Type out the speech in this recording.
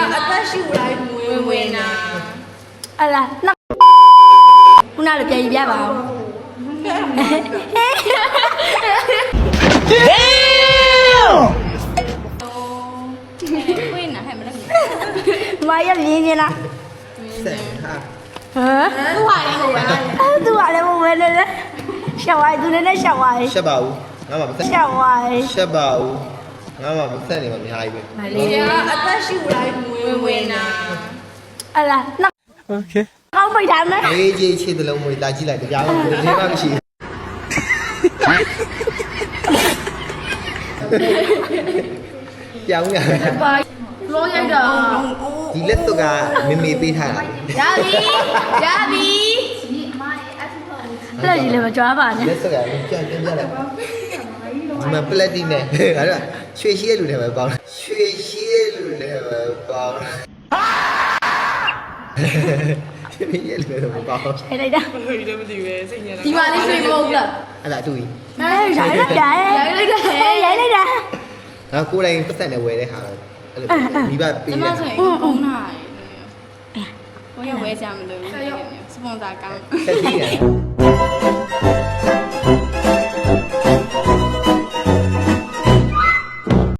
အသက်ရှူတိုင်းဝင်နာအဲ့လားခုနလည်းပြန်ပြပါဦးဝင်နာဟဲ့မလားမာရမြင်နေလားဆက်ဟာ ဟမ်သူ့ဟာလည်းမဝင်လေရှောက်ဝိုင်းသူလည်းရှောက်ဝိုင်း ရှက်ပါဦးငါမှမဆက် ရှောက်ဝိုင်း ရှက်ပါဦးငါမှမဆက်နေမှာအများကြီးပဲ လေအသက်ရှူတိုင်းဝင်နာအဲ့လားโอเคကောင်းပိတ်ထားမယ် အေးကြီးခြေသလုံးမွေလာကြည့်လိုက်တရားဝင်လေးမှမရှိပြောင်းရ ပါလောရိုက်တာ ဒီလက်တော့ကမေမေပေးထားတာ ရပြီလက်ကြီးလည်းမကြွားပါနဲ့ လက်တော့ကကြံတင်ပြလိုက်ဒီမှာပလက်တီနဲ့အဲ့ဒါရွှေရှိရဲ့လူတွေပဲပေါင်းရွှေရှိရဲ့လူတွေပဲပေါင်းရွှေရဲ့လူတွေပဲပေါင်း ထိုင်လိုက်တာ ဒီမှာလေးရွှေမဟုတ်လား အဲ့ဒါအတူကြီး ရိုက်လိုက်တာရိုက်လိုက်တာ ငါကိုယ်တိုင်ပတ်သက်နေဝယ်တဲ့ဟာအဲ့လိုမိဘပေး ကျမ တဲ့ ဆိုရင်ပုံနာရယ်ဘိုးရဝဲကြမလို့စပွန်ဆာကောင်း ဆက်ကြည့်ရတယ်